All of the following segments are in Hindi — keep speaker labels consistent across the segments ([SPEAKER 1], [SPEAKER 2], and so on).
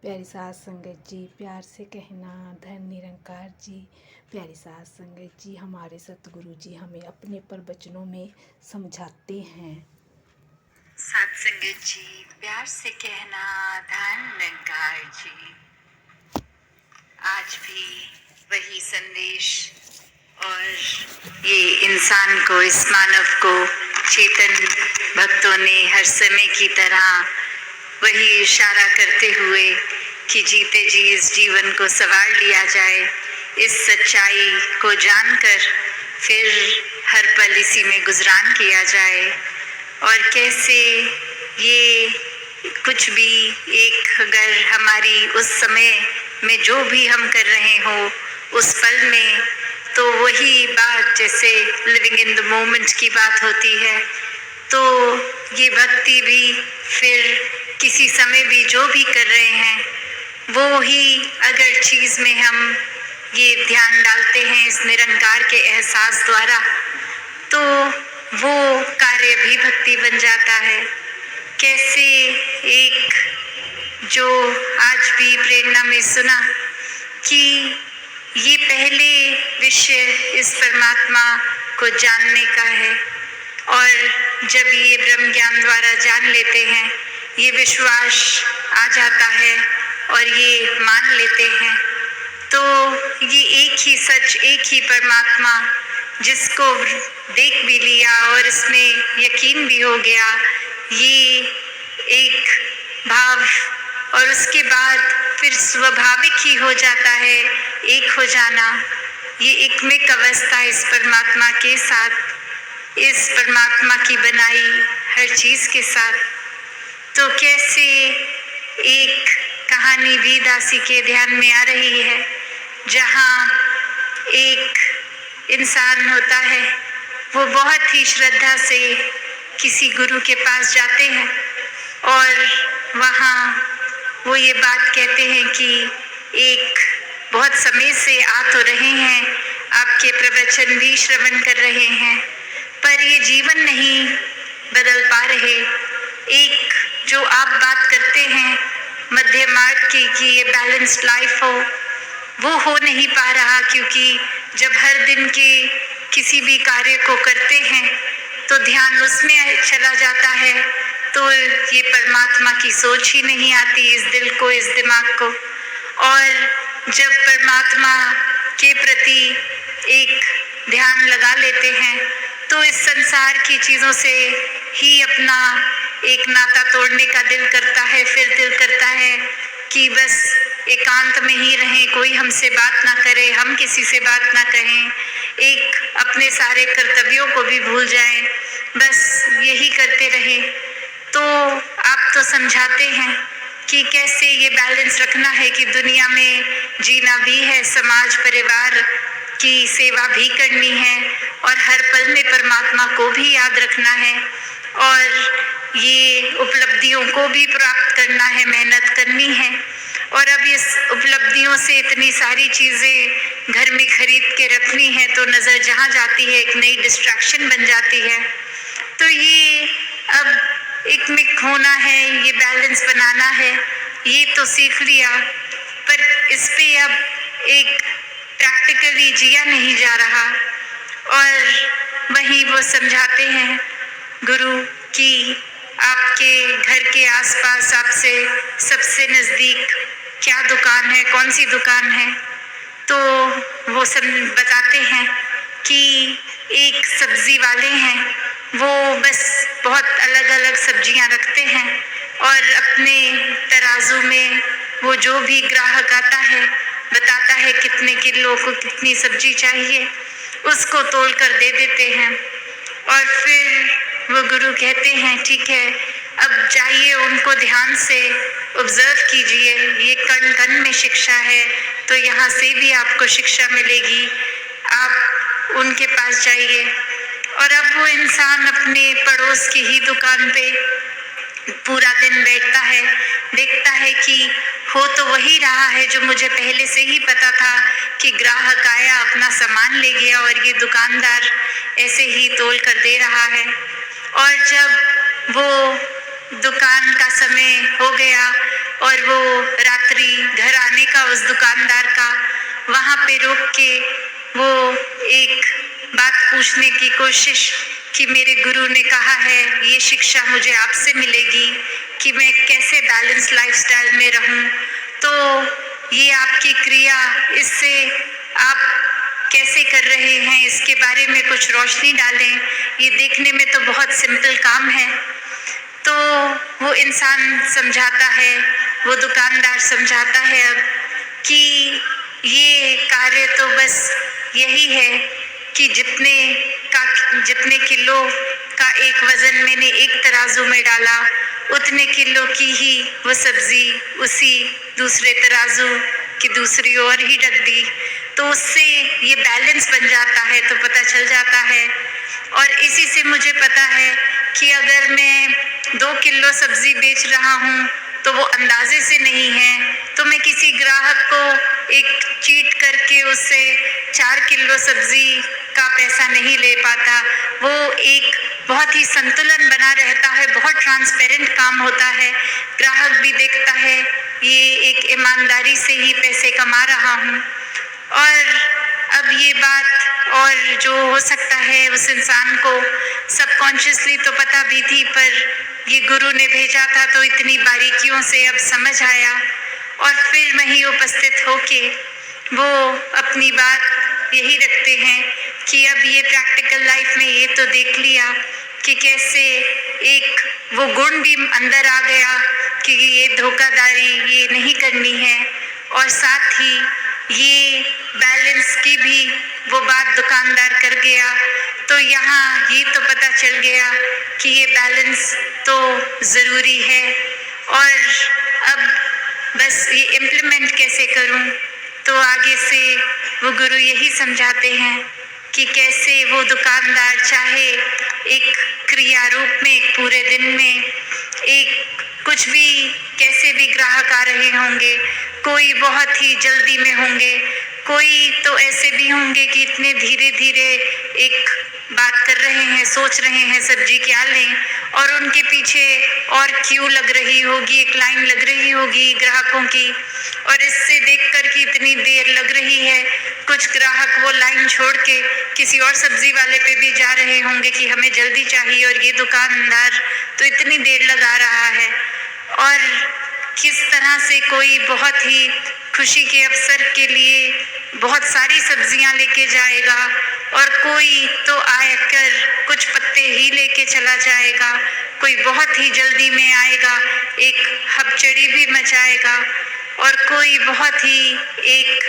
[SPEAKER 1] प्यारी सास संगत जी, प्यार से कहना धन निरंकार जी। प्यारी सास संगत जी, हमारे सतगुरु जी हमें अपने प्रवचनों में समझाते हैं।
[SPEAKER 2] सात संगत जी, प्यार से कहना धन निरंकार जी। आज भी वही संदेश और ये इंसान को, इस मानव को चेतन भक्तों ने हर समय की तरह वही इशारा करते हुए कि जीते जी इस जीवन को संवार लिया जाए, इस सच्चाई को जानकर फिर हर पल इसी में गुजरान किया जाए। और कैसे ये कुछ भी एक अगर हमारी उस समय में जो भी हम कर रहे हो उस पल में, तो वही बात जैसे लिविंग इन द मोमेंट की बात होती है, तो ये भक्ति भी फिर किसी समय भी जो भी कर रहे हैं वो ही अगर चीज़ में हम ये ध्यान डालते हैं इस निरंकार के एहसास द्वारा, तो वो कार्य भी भक्ति बन जाता है। कैसे एक जो आज भी प्रेरणा में सुना कि ये पहले विषय इस परमात्मा को जानने का है, और जब ये ब्रह्म ज्ञान द्वारा जान लेते हैं, ये विश्वास आ जाता है और ये मान लेते हैं, तो ये एक ही सच, एक ही परमात्मा जिसको देख भी लिया और इसमें यकीन भी हो गया, ये एक भाव और उसके बाद फिर स्वाभाविक ही हो जाता है एक हो जाना। ये एकमिक अवस्था इस परमात्मा के साथ, इस परमात्मा की बनाई हर चीज़ के साथ। तो कैसे एक कहानी भी दासी के ध्यान में आ रही है, जहाँ एक इंसान होता है, वो बहुत ही श्रद्धा से किसी गुरु के पास जाते हैं और वहाँ वो ये बात कहते हैं कि एक बहुत समय से आ तो रहे हैं, आपके प्रवचन भी श्रवण कर रहे हैं, पर ये जीवन नहीं बदल पा रहे। एक जो आप बात करते हैं मध्य मार्ग की कि ये बैलेंस्ड लाइफ हो, वो हो नहीं पा रहा, क्योंकि जब हर दिन के किसी भी कार्य को करते हैं तो ध्यान उसमें चला जाता है, तो ये परमात्मा की सोच ही नहीं आती इस दिल को, इस दिमाग को। और जब परमात्मा के प्रति एक ध्यान लगा लेते हैं, तो इस संसार की चीज़ों से ही अपना एक नाता तोड़ने का दिल करता है। फिर दिल करता है कि बस एकांत में ही रहें, कोई हमसे बात ना करे, हम किसी से बात ना कहें, एक अपने सारे कर्तव्यों को भी भूल जाएं, बस यही करते रहें। तो आप तो समझाते हैं कि कैसे ये बैलेंस रखना है कि दुनिया में जीना भी है, समाज परिवार की सेवा भी करनी है, और हर पल में परमात्मा को भी याद रखना है, और ये उपलब्धियों को भी प्राप्त करना है, मेहनत करनी है। और अब इस उपलब्धियों से इतनी सारी चीज़ें घर में खरीद के रखनी है, तो नज़र जहाँ जाती है एक नई डिस्ट्रैक्शन बन जाती है। तो ये अब एक मिक होना है, ये बैलेंस बनाना है, ये तो सीख लिया, पर इस पे अब एक प्रैक्टिकली जिया नहीं जा रहा। और वही वो समझाते हैं गुरु कि आपके घर के आसपास आपसे सबसे नज़दीक क्या दुकान है, कौन सी दुकान है, तो वो सब बताते हैं कि एक सब्जी वाले हैं, वो बस बहुत अलग अलग सब्जियां रखते हैं, और अपने तराजू में वो जो भी ग्राहक आता है बताता है कितने किलो को कितनी सब्जी चाहिए, उसको तोल कर दे देते हैं। और फिर वो गुरु कहते हैं ठीक है, अब जाइए, उनको ध्यान से ऑब्जर्व कीजिए, ये कण कण में शिक्षा है, तो यहाँ से भी आपको शिक्षा मिलेगी, आप उनके पास जाइए। और अब वो इंसान अपने पड़ोस की ही दुकान पे पूरा दिन बैठता है, देखता है कि हो तो वही रहा है जो मुझे पहले से ही पता था, कि ग्राहक आया, अपना सामान ले गया, और ये दुकानदार ऐसे ही तोल कर दे रहा है। और जब वो दुकान का समय हो गया और वो रात्रि वहाँ पे रोक के वो एक बात पूछने की कोशिश कि मेरे गुरु ने कहा है ये शिक्षा मुझे आपसे मिलेगी कि मैं कैसे बैलेंस लाइफस्टाइल में रहूं, तो ये आपकी क्रिया, इससे आप कैसे कर रहे हैं इसके बारे में कुछ रोशनी डालें। ये देखने में तो बहुत सिंपल काम है। तो वो इंसान समझाता है, वो दुकानदार समझाता है अब कि ये कार्य तो बस यही है कि जितने किलो का एक वजन मैंने एक तराजू में डाला, उतने किलो की ही वो सब्जी उसी दूसरे तराजू की दूसरी ओर ही रख दी, तो उससे ये बैलेंस बन जाता है, तो पता चल जाता है। और इसी से मुझे पता है कि अगर मैं 2 किलो सब्जी बेच रहा हूँ तो वो अंदाजे से नहीं है, तो मैं किसी ग्राहक को एक चीट करके उससे 4 किलो सब्जी का पैसा नहीं ले पाता। वो एक बहुत ही संतुलन बना रहता है, बहुत ट्रांसपेरेंट काम होता है, ग्राहक भी देखता है ये एक ईमानदारी से ही पैसे कमा रहा हूँ। और अब ये बात, और जो हो सकता है उस इंसान को सबकॉन्शियसली तो पता भी थी, पर ये गुरु ने भेजा था तो इतनी बारीकियों से अब समझ आया। और फिर वहीं उपस्थित होके वो अपनी बात यही रखते हैं कि अब ये प्रैक्टिकल लाइफ में ये तो देख लिया कि कैसे एक वो गुण भी अंदर आ गया कि ये धोखाधड़ी ये नहीं करनी है, और साथ ही ये बैलेंस की भी वो बात दुकानदार कर गया। तो यहाँ ये तो पता चल गया कि ये बैलेंस तो ज़रूरी है, और अब बस ये इम्प्लीमेंट कैसे करूँ, तो आगे से वो गुरु यही समझाते हैं कि कैसे वो दुकानदार चाहे एक क्रिया रूप में एक पूरे दिन में एक कुछ भी कैसे भी ग्राहक आ रहे होंगे, कोई बहुत ही जल्दी में होंगे, कोई तो ऐसे भी होंगे कि इतने धीरे धीरे एक बात कर रहे हैं, सोच रहे हैं सब्जी क्या लें, और उनके पीछे और क्यू लग रही होगी, एक लाइन लग रही होगी ग्राहकों की, और इससे देखकर कि इतनी देर लग रही है, कुछ ग्राहक वो लाइन छोड़ के किसी और सब्जी वाले पे भी जा रहे होंगे कि हमें जल्दी चाहिए, और ये दुकानदार तो इतनी देर लगा रहा है। और किस तरह से कोई बहुत ही खुशी के अवसर के लिए बहुत सारी सब्जियां लेके जाएगा, और कोई तो आकर कुछ पत्ते ही लेके चला जाएगा, कोई बहुत ही जल्दी में आएगा, एक हबचड़ी भी मचाएगा, और कोई बहुत ही एक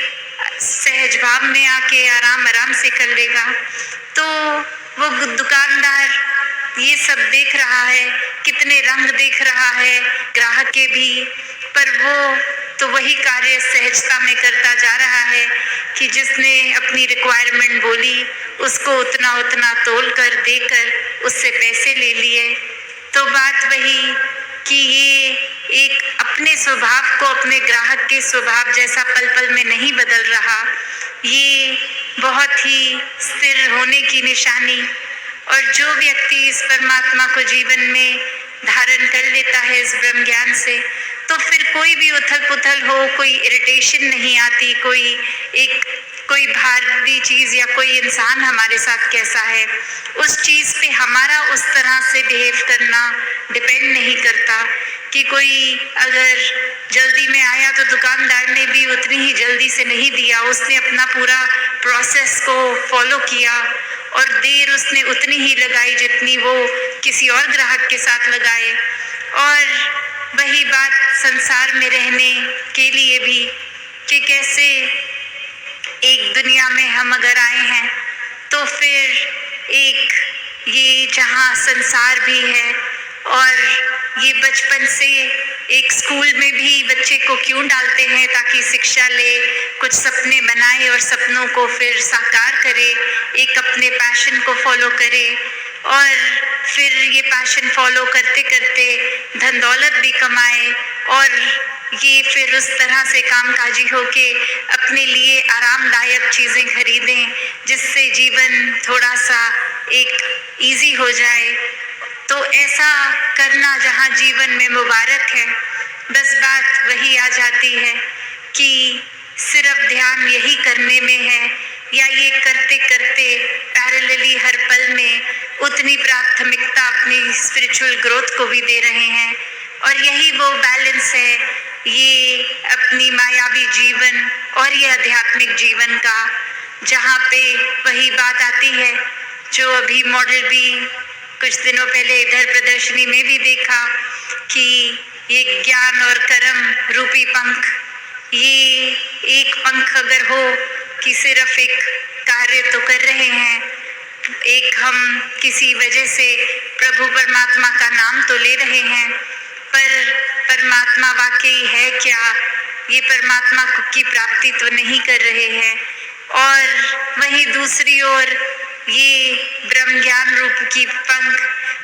[SPEAKER 2] सहज भाव में आके आराम आराम से कर लेगा। तो वो दुकानदार ये सब देख रहा है, कितने रंग देख रहा है ग्राहक के भी, पर वो तो वही कार्य सहजता में करता जा रहा है कि जिसने अपनी रिक्वायरमेंट बोली उसको उतना उतना तोल कर देकर उससे पैसे ले लिए। तो बात वही कि ये एक अपने स्वभाव को अपने ग्राहक के स्वभाव जैसा पल पल में नहीं बदल रहा, ये बहुत ही स्थिर होने की निशानी। और जो व्यक्ति इस परमात्मा को जीवन में धारण कर लेता है इस ब्रह्म ज्ञान से, तो फिर कोई भी उथल पुथल हो, कोई इरिटेशन नहीं आती, कोई भारी चीज़ या कोई इंसान हमारे साथ कैसा है, उस चीज़ पे हमारा उस तरह से बिहेव करना डिपेंड नहीं करता। कि कोई अगर जल्दी में आया तो दुकानदार ने भी उतनी ही जल्दी से नहीं दिया, उसने अपना पूरा प्रोसेस को फॉलो किया, और देर उसने उतनी ही लगाई जितनी वो किसी और ग्राहक के साथ लगाए। और वही बात संसार में रहने के लिए भी कि कैसे एक दुनिया में हम अगर आए हैं तो फिर एक ये जहाँ संसार भी है, और ये बचपन से एक स्कूल में भी बच्चे को क्यों डालते हैं, ताकि शिक्षा ले, कुछ सपने बनाए और सपनों को फिर साकार करे, एक अपने पैशन को फॉलो करे, और फिर ये पैशन फॉलो करते करते धन दौलत भी कमाए, और ये फिर उस तरह से कामकाजी होके अपने लिए आरामदायक चीज़ें खरीदें जिससे जीवन थोड़ा सा एक इजी हो जाए। तो ऐसा करना जहाँ जीवन में मुबारक है, बस बात वही आ जाती है कि सिर्फ ध्यान यही करने में है, या ये करते करते पैरेलली हर पल में उतनी प्राथमिकता अपनी स्पिरिचुअल ग्रोथ को भी दे रहे हैं। और यही वो बैलेंस है, ये अपनी मायावी जीवन और ये आध्यात्मिक जीवन का, जहाँ पे वही बात आती है जो अभी मॉडल भी कुछ दिनों पहले इधर प्रदर्शनी में भी देखा कि ये ज्ञान और कर्म रूपी पंख, ये एक पंख अगर हो कि सिर्फ एक कार्य तो कर रहे हैं, एक हम किसी वजह से प्रभु परमात्मा का नाम तो ले रहे हैं, पर परमात्मा वाकई है क्या, ये परमात्मा की प्राप्ति तो नहीं कर रहे हैं। और वहीं दूसरी ओर ये ब्रह्म ज्ञान रूप की पंख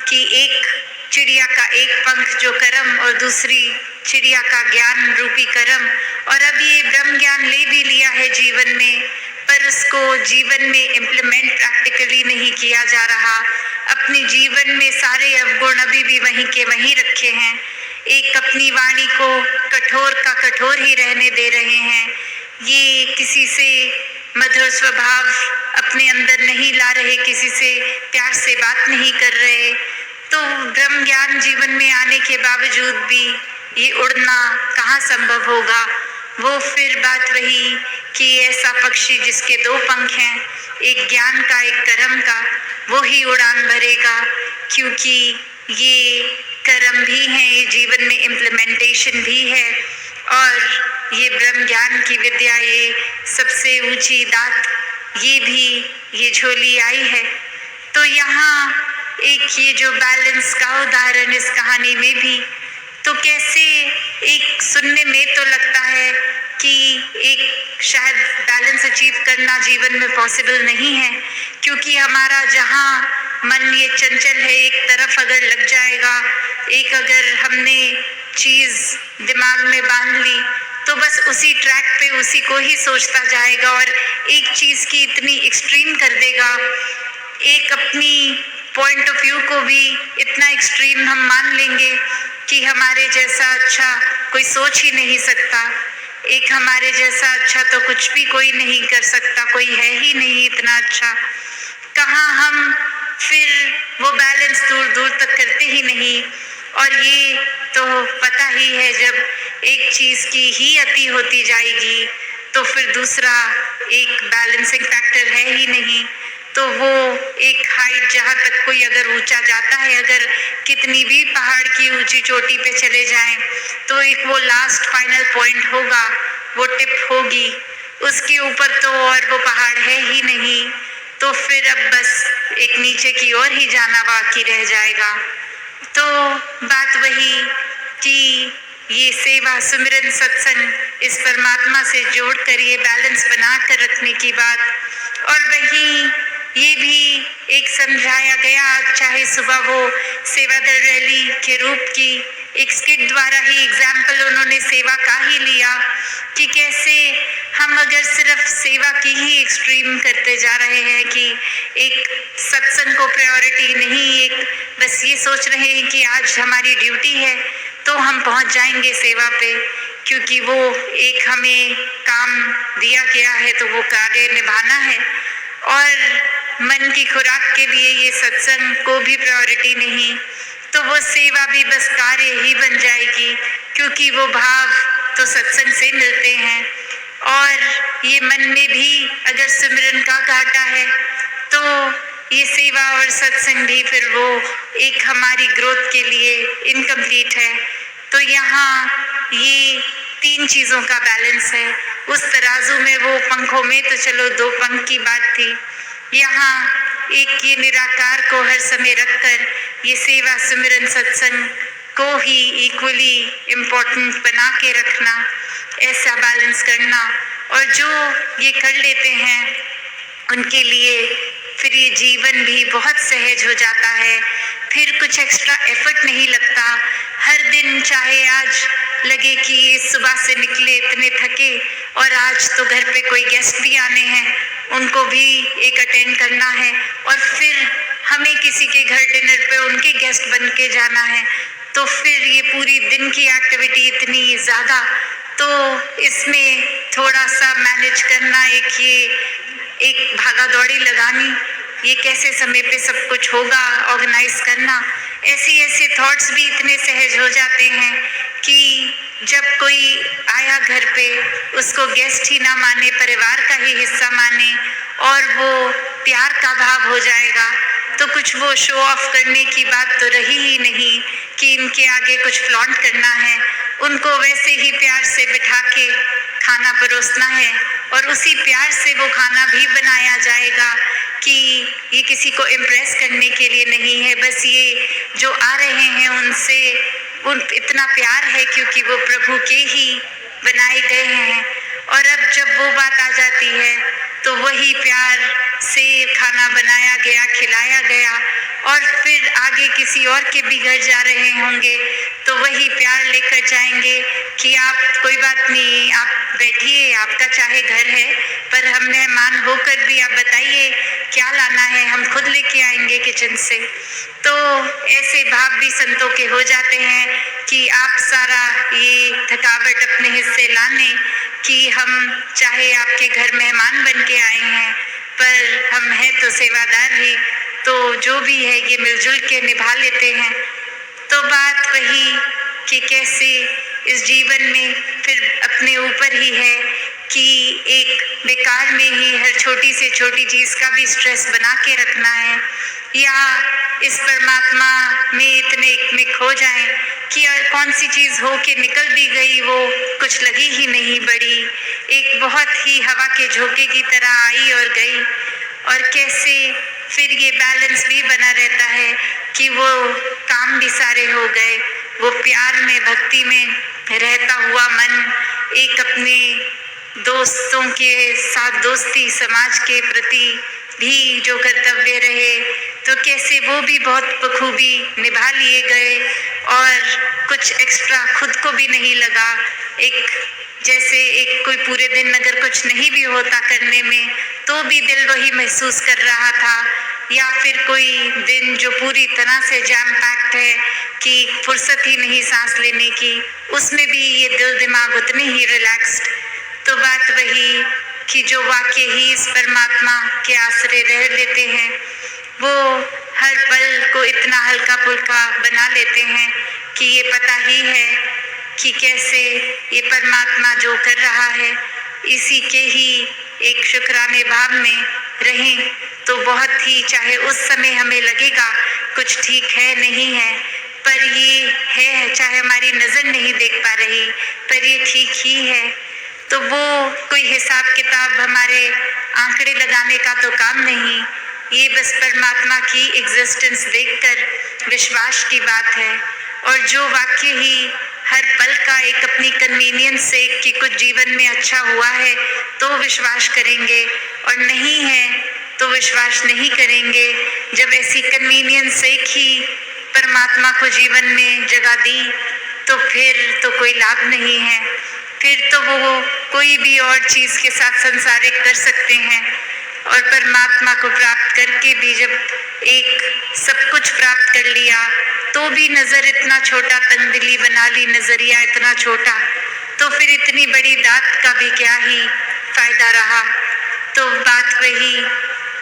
[SPEAKER 2] की एक चिड़िया का एक पंख जो कर्म और दूसरी चिड़िया का ज्ञान रूपी कर्म, और अब ये ब्रह्म ज्ञान ले भी लिया है जीवन में, पर उसको जीवन में इम्प्लीमेंट प्रैक्टिकली नहीं किया जा रहा। अपने जीवन में सारे अवगुण अभी भी वहीं के वहीं रखे हैं, एक अपनी वाणी को कठोर का कठोर ही रहने दे रहे हैं, ये किसी से मधुर स्वभाव अपने अंदर नहीं ला रहे, किसी से प्यार से बात नहीं कर रहे। तो ब्रह्म ज्ञान जीवन में आने के बावजूद भी ये उड़ना कहाँ संभव होगा। वो फिर बात वही कि ऐसा पक्षी जिसके दो पंख हैं, एक ज्ञान का एक कर्म का, वो ही उड़ान भरेगा, क्योंकि ये कर्म भी है, ये जीवन में इम्प्लीमेंटेशन भी है, और ये ब्रह्म ज्ञान की विद्या, ये सबसे ऊंची दात, ये भी ये झोली आई है। तो यहाँ एक ये जो बैलेंस का उदाहरण इस कहानी में भी, तो कैसे एक सुनने में तो लगता है कि एक शायद बैलेंस अचीव करना जीवन में पॉसिबल नहीं है, क्योंकि हमारा जहाँ मन ये चंचल है, एक तरफ अगर लग जाएगा, एक अगर हमने चीज़ दिमाग में बांध ली तो बस उसी ट्रैक पे उसी को ही सोचता जाएगा और एक चीज़ की इतनी एक्सट्रीम कर देगा, एक अपनी पॉइंट ऑफ व्यू को भी इतना एक्सट्रीम हम मान लेंगे कि हमारे जैसा अच्छा कोई सोच ही नहीं सकता, एक हमारे जैसा अच्छा तो कुछ भी कोई नहीं कर सकता, कोई है ही नहीं इतना अच्छा। कहाँ हम फिर वो बैलेंस दूर दूर तक करते ही नहीं। और ये तो पता ही है, जब एक चीज़ की ही अति होती जाएगी तो फिर दूसरा एक बैलेंसिंग फैक्टर है ही नहीं। तो वो एक हाइट जहाँ तक कोई अगर ऊंचा जाता है, अगर कितनी भी पहाड़ की ऊंची चोटी पे चले जाएं, तो एक वो लास्ट फाइनल पॉइंट होगा, वो टिप होगी, उसके ऊपर तो और वो पहाड़ है ही नहीं। तो फिर अब बस एक नीचे की ओर ही जाना बाकी रह जाएगा। तो बात वही कि ये सेवा, सुमिरन, सत्संग, इस परमात्मा से जोड़कर ये बैलेंस बना कर रखने की बात, और वही ये भी एक समझाया गया, चाहे सुबह वो सेवा दल रैली के रूप की एक स्किट द्वारा ही एग्जाम्पल उन्होंने सेवा का ही लिया कि कैसे हम अगर सिर्फ सेवा की ही एक्सट्रीम करते जा रहे हैं कि एक सत्संग को प्रायोरिटी नहीं, एक बस ये सोच रहे हैं कि आज हमारी ड्यूटी है तो हम पहुंच जाएंगे सेवा पे, क्योंकि वो एक हमें काम दिया गया है तो वो कार्य निभाना है, और मन की खुराक के लिए ये सत्संग को भी प्रायोरिटी नहीं, तो वो सेवा भी बस कार्य ही बन जाएगी, क्योंकि वो भाव तो सत्संग से मिलते हैं। और ये मन में भी अगर सिमरन का घाटा है तो ये सेवा और सत्संग भी फिर वो एक हमारी ग्रोथ के लिए इनकम्प्लीट है। तो यहाँ ये तीन चीज़ों का बैलेंस है। उस तराजू में वो पंखों में तो चलो दो पंख की बात थी, यहाँ एक ये निराकार को हर समय रखकर ये सेवा, सुमिरन, सत्संग को ही इक्वली इम्पोर्टेंट बना के रखना, ऐसा बैलेंस करना। और जो ये कर लेते हैं उनके लिए फिर ये जीवन भी बहुत सहज हो जाता है, फिर कुछ एक्स्ट्रा एफर्ट नहीं लगता। हर दिन चाहे आज लगे कि सुबह से निकले इतने थके और आज तो घर पे कोई गेस्ट भी आने हैं, उनको भी एक अटेंड करना है, और फिर हमें किसी के घर डिनर पे उनके गेस्ट बन के जाना है, तो फिर ये पूरी दिन की एक्टिविटी इतनी ज़्यादा, तो इसमें थोड़ा सा मैनेज करना, एक भागा दौड़ी लगानी, ये कैसे समय पे सब कुछ होगा, ऑर्गेनाइज करना, ऐसे थॉट्स भी इतने सहज हो जाते हैं कि जब कोई आया घर पे उसको गेस्ट ही ना माने, परिवार का ही हिस्सा माने और वो प्यार का भाव हो जाएगा, तो कुछ वो शो ऑफ करने की बात तो रही ही नहीं कि इनके आगे कुछ फ्लॉन्ट करना है। उनको वैसे ही प्यार से बिठा के खाना परोसना है और उसी प्यार से वो खाना भी बनाया जाएगा कि ये किसी को इम्प्रेस करने के लिए नहीं है, बस ये जो आ रहे हैं उनसे इतना प्यार है क्योंकि वो प्रभु के ही बनाए गए हैं। और अब जब वो बात आ जाती है तो वही प्यार से खाना बनाया गया, खिलाया गया और फिर आगे किसी और के भी घर जा रहे होंगे तो वही प्यार लेकर जाएंगे कि आप कोई बात नहीं, आप बैठिए, आपका चाहे घर है पर हम मेहमान होकर भी आप बताइए क्या लाना है, हम खुद लेके आएंगे किचन से। तो ऐसे भाव भी संतों के हो जाते हैं कि आप सारा ये थकावट अपने हिस्से लाने कि हम चाहे आपके घर मेहमान बन के आए हैं पर हम हैं तो सेवादार ही, तो जो भी है ये मिलजुल के निभा लेते हैं। तो बात वही कि कैसे इस जीवन में फिर अपने ऊपर ही है कि एक बेकार में ही हर छोटी से छोटी चीज़ का भी स्ट्रेस बना के रखना है या इस परमात्मा में इतने एकमिक हो जाएं कि कौन सी चीज़ हो के निकल भी गई वो कुछ लगी ही नहीं बड़ी, एक बहुत ही हवा के झोंके की तरह आई और गई। और कैसे फिर ये बैलेंस भी बना रहता है कि वो काम भी सारे हो गए, वो प्यार में भक्ति में रहता हुआ मन एक अपने दोस्तों के साथ दोस्ती, समाज के प्रति भी जो कर्तव्य रहे तो कैसे वो भी बहुत बखूबी निभा लिए गए और कुछ एक्स्ट्रा खुद को भी नहीं लगा। जैसे एक कोई पूरे दिन अगर कुछ नहीं भी होता करने में तो भी दिल वही महसूस कर रहा था, या फिर कोई दिन जो पूरी तरह से जैम पैक्ड है कि फुर्सत ही नहीं सांस लेने की, उसमें भी ये दिल दिमाग उतने ही रिलैक्स्ड। तो बात वही कि जो वाक्य ही इस परमात्मा के आश्रय रह लेते हैं वो हर पल को इतना हल्का फुल्का बना लेते हैं कि ये पता ही है कि कैसे ये परमात्मा जो कर रहा है इसी के ही एक शुक्राने भाव में रहें तो बहुत ही, चाहे उस समय हमें लगेगा कुछ ठीक है नहीं है पर ये है, चाहे हमारी नज़र नहीं देख पा रही पर ये ठीक ही है। तो वो कोई हिसाब किताब हमारे आंकड़े लगाने का तो काम नहीं, ये बस परमात्मा की एग्जिस्टेंस देखकर विश्वास की बात है। और जो वाक्य ही हर पल का एक अपनी कन्वीनियंस से कि कुछ जीवन में अच्छा हुआ है तो विश्वास करेंगे और नहीं है तो विश्वास नहीं करेंगे। जब ऐसी कन्वीनियंस से ही परमात्मा को जीवन में जगह दी तो फिर तो कोई लाभ नहीं है, फिर तो वो कोई भी और चीज़ के साथ संसारिक कर सकते हैं। और परमात्मा को प्राप्त करके भी जब एक सब कुछ प्राप्त कर लिया तो भी नज़र इतना छोटा, तंगदिली बना ली, नज़रिया इतना छोटा, तो फिर इतनी बड़ी दात का भी क्या ही फायदा रहा। तो बात वही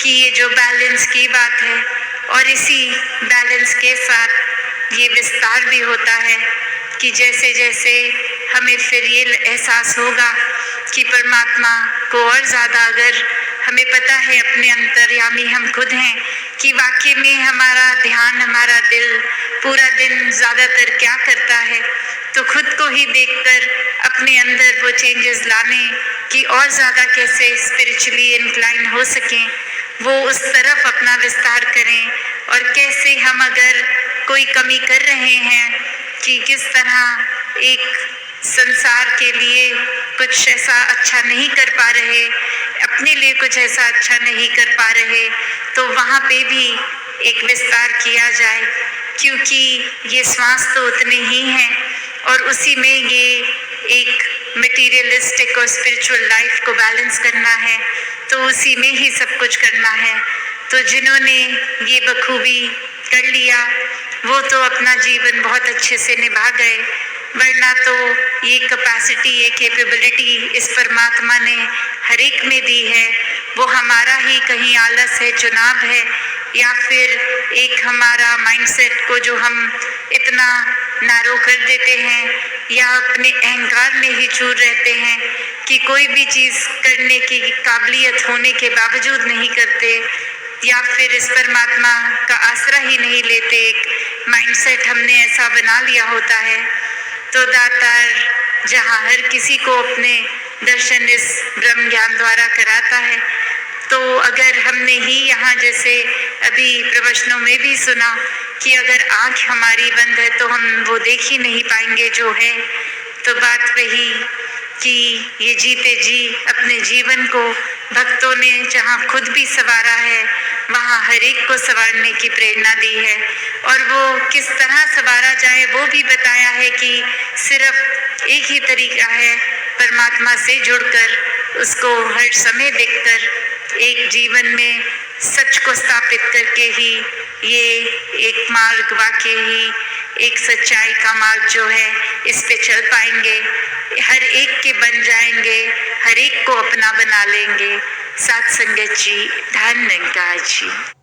[SPEAKER 2] कि ये जो बैलेंस की बात है और इसी बैलेंस के साथ ये विस्तार भी होता है कि जैसे जैसे हमें फिर ये एहसास होगा कि परमात्मा को और ज़्यादा अगर हमें पता है अपने अंतर्यामी हम खुद हैं कि वाकई में हमारा ध्यान, हमारा दिल पूरा दिन ज़्यादातर क्या करता है, तो खुद को ही देखकर अपने अंदर वो चेंजेस लाने कि और ज़्यादा कैसे स्पिरिचुअली इंक्लाइन हो सकें, वो उस तरफ अपना विस्तार करें। और कैसे हम अगर कोई कमी कर रहे हैं कि किस तरह एक संसार के लिए कुछ ऐसा अच्छा नहीं कर पा रहे, अपने लिए कुछ ऐसा अच्छा नहीं कर पा रहे, तो वहाँ पे भी एक विस्तार किया जाए क्योंकि ये श्वास तो उतने ही हैं और उसी में ये एक मटीरियलिस्टिक और स्पिरिचुअल लाइफ को बैलेंस करना है, तो उसी में ही सब कुछ करना है। तो जिन्होंने ये बखूबी कर लिया वो तो अपना जीवन बहुत अच्छे से निभा गए, वरना तो ये कैपेसिटी, ये कैपेबिलिटी इस परमात्मा ने हर एक में दी है। वो हमारा ही कहीं आलस है, चुनाव है, या फिर एक हमारा माइंडसेट को जो हम इतना नारो कर देते हैं, या अपने अहंकार में ही चूर रहते हैं कि कोई भी चीज़ करने की काबिलियत होने के बावजूद नहीं करते, या फिर इस परमात्मा का आसरा ही नहीं लेते। एक माइंडसेट हमने ऐसा बना लिया होता है। तो दातार जहाँ हर किसी को अपने दर्शन इस ब्रह्म ज्ञान द्वारा कराता है, तो अगर हमने ही यहाँ जैसे अभी प्रवचनों में भी सुना कि अगर आँख हमारी बंद है तो हम वो देख ही नहीं पाएंगे जो है, तो बात वही कि ये जीते जी अपने जीवन को भक्तों ने जहाँ खुद भी संवारा है, वहाँ हर एक को संवारने की प्रेरणा दी है। और वो किस तरह संवारा जाए वो भी बताया है कि सिर्फ एक ही तरीका है, परमात्मा से जुड़कर, उसको हर समय देखकर, एक जीवन में सच को स्थापित करके ही ये एक मार्ग, वाकई ही एक सच्चाई का मार्ग जो है, इस पे चल पाएंगे, हर एक के बन जाएंगे, हर एक को अपना बना लेंगे। सात संगत जी, धन निरंकार जी।